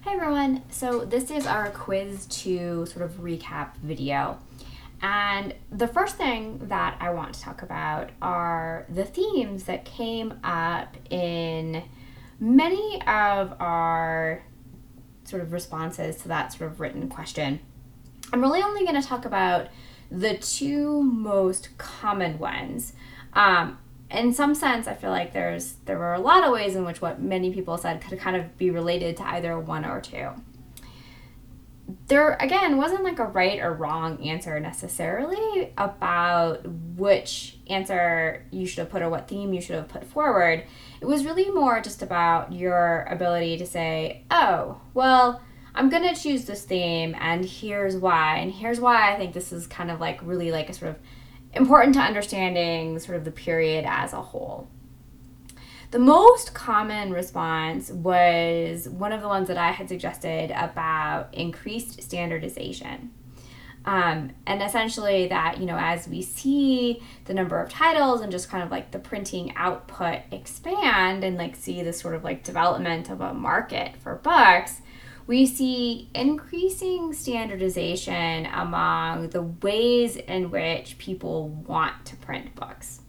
Hi everyone, so this is our quiz 2 sort of recap video. And the first thing that I want to talk about are the themes that came up in many of our sort of responses to that sort of written question. I'm really only going to talk about the two most common ones. In some sense, I feel like there were a lot of ways in which what many people said could kind of be related to either one or two. There, again, wasn't like a right or wrong answer necessarily about which answer you should have put or what theme you should have put forward. It was really more just about your ability to say, oh, well, I'm going to choose this theme and here's why. And here's why I think this is kind of like really like a sort of important to understanding sort of the period as a whole. The most common response was one of the ones that I had suggested about increased standardization. And essentially that, as we see the number of titles and just kind of like the printing output expand and like see this sort of like development of a market for books, we see increasing standardization among the ways in which people want to print books.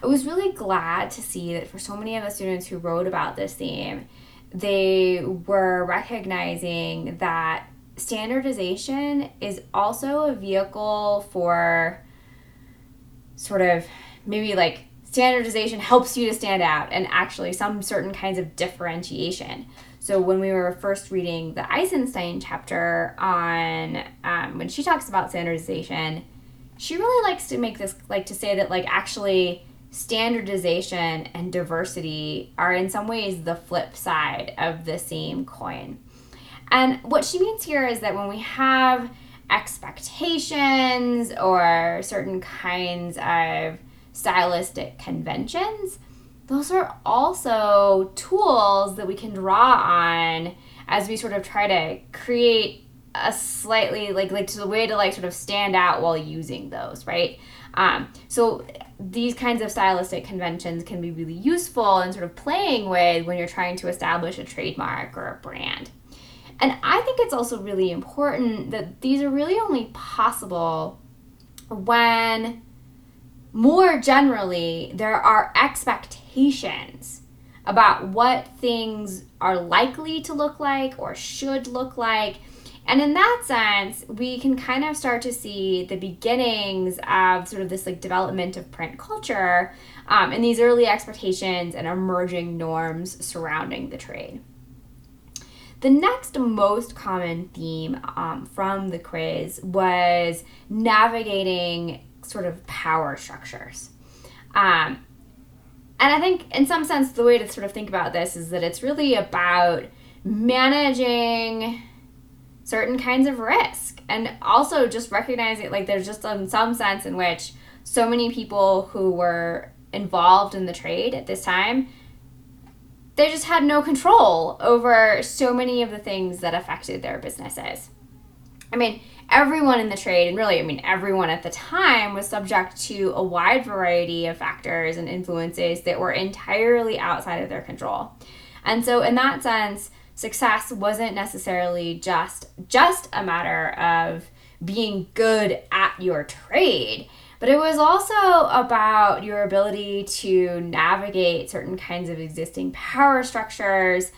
I was really glad to see that for so many of the students who wrote about this theme, they were recognizing that standardization is also a vehicle for sort of maybe like standardization helps you to stand out and actually some certain kinds of differentiation. So when we were first reading the Eisenstein chapter on when she talks about standardization, she really likes to make this like to say that like actually standardization and diversity are in some ways the flip side of the same coin. And what she means here is that when we have expectations or certain kinds of stylistic conventions, those are also tools that we can draw on as we sort of try to create a slightly like to the way to like sort of stand out while using those, right? So these kinds of stylistic conventions can be really useful in sort of playing with when you're trying to establish a trademark or a brand. And I think it's also really important that these are really only possible when more generally there are expectations about what things are likely to look like or should look like. And in that sense, we can kind of start to see the beginnings of sort of this like development of print culture and these early expectations and emerging norms surrounding the trade. The next most common theme from the quiz was navigating sort of power structures. And I think in some sense, the way to sort of think about this is that it's really about managing certain kinds of risk and also just recognizing like there's just some sense in which so many people who were involved in the trade at this time, they just had no control over so many of the things that affected their businesses. I mean, everyone in the trade, and really, everyone at the time was subject to a wide variety of factors and influences that were entirely outside of their control. And so in that sense, success wasn't necessarily just a matter of being good at your trade, but it was also about your ability to navigate certain kinds of existing power structures,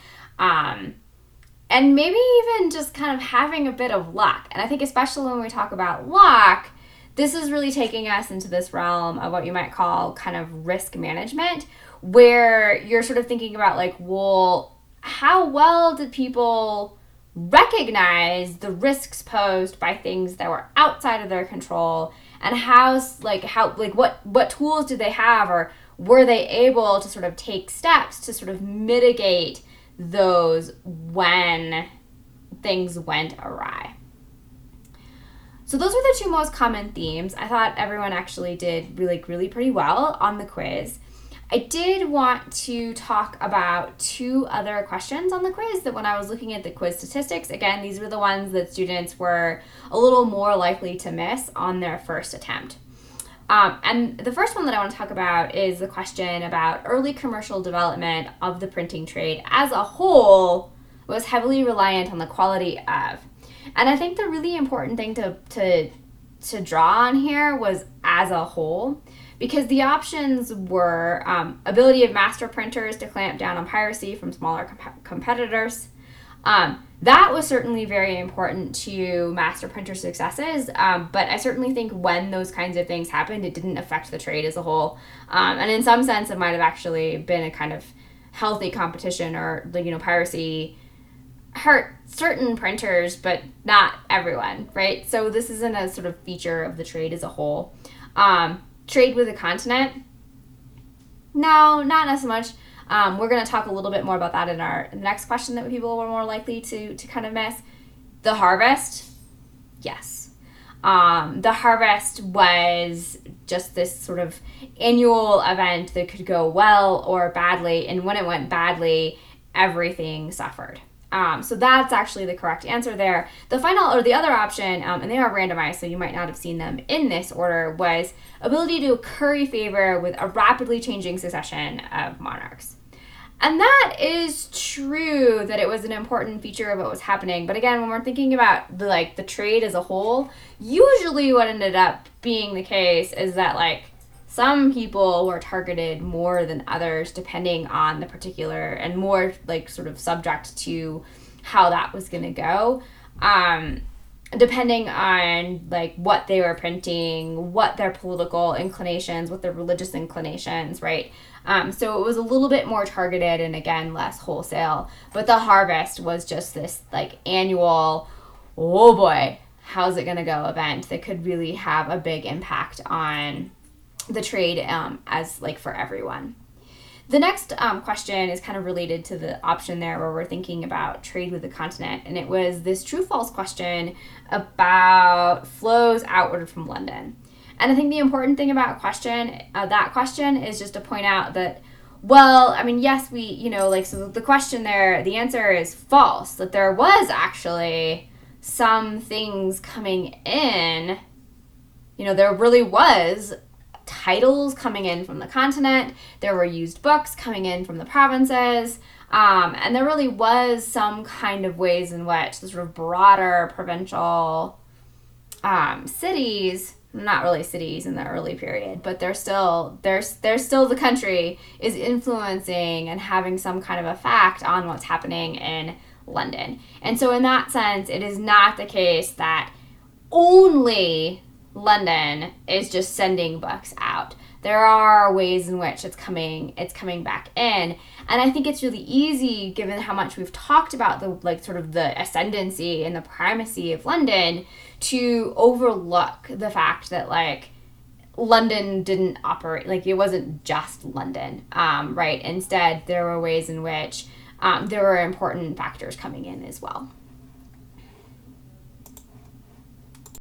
and maybe even just kind of having a bit of luck. And I think especially when we talk about luck, this is really taking us into this realm of what you might call kind of risk management, where you're sort of thinking about like, well, how well did people recognize the risks posed by things that were outside of their control, and what tools did they have, or were they able to sort of take steps to sort of mitigate those when things went awry. So those were the two most common themes. I thought everyone actually did really pretty well on the quiz. I did want to talk about two other questions on the quiz that when I was looking at the quiz statistics, again, these were the ones that students were a little more likely to miss on their first attempt. And the first one that I want to talk about is the question about early commercial development of the printing trade as a whole was heavily reliant on the quality of. And I think the really important thing to draw on here was as a whole, because the options were ability of master printers to clamp down on piracy from smaller competitors. That was certainly very important to master printer successes, but I certainly think when those kinds of things happened, it didn't affect the trade as a whole. And in some sense, it might have actually been a kind of healthy competition, or piracy hurt certain printers, but not everyone, right? So this isn't a sort of feature of the trade as a whole. Trade with the continent? No, not as much. We're going to talk a little bit more about that in the next question that people were more likely to kind of miss. The harvest? Yes. The harvest was just this sort of annual event that could go well or badly, and when it went badly, everything suffered. So that's actually the correct answer there. The final, or the other option, and they are randomized, so you might not have seen them in this order, was ability to curry favor with a rapidly changing succession of monarchs. And that is true that it was an important feature of what was happening. But again, when we're thinking about the trade as a whole, usually what ended up being the case is that some people were targeted more than others depending on the particular, and more sort of subject to how that was going to go. Depending on what they were printing, what their political inclinations, what their religious inclinations, right? So it was a little bit more targeted and, again, less wholesale. But the harvest was just this annual, oh boy, how's it going to go event that could really have a big impact on the trade as for everyone. The next question is kind of related to the option there where we're thinking about trade with the continent, and it was this true-false question about flows outward from London. And I think the important thing about that question is just to point out that, well, I mean, yes, so the question there, the answer is false, that there was actually some things coming in, there really was titles coming in from the continent, there were used books coming in from the provinces, and there really was some kind of ways in which the sort of broader provincial cities, not really cities in the early period, but there's still the country is influencing and having some kind of effect on what's happening in London. And so in that sense, it is not the case that only London is just sending books out. There are ways in which it's coming back in. And I think it's really easy, given how much we've talked about the sort of the ascendancy and the primacy of London, to overlook the fact that London didn't operate, it wasn't just London, right? Instead, there were ways in which there were important factors coming in as well.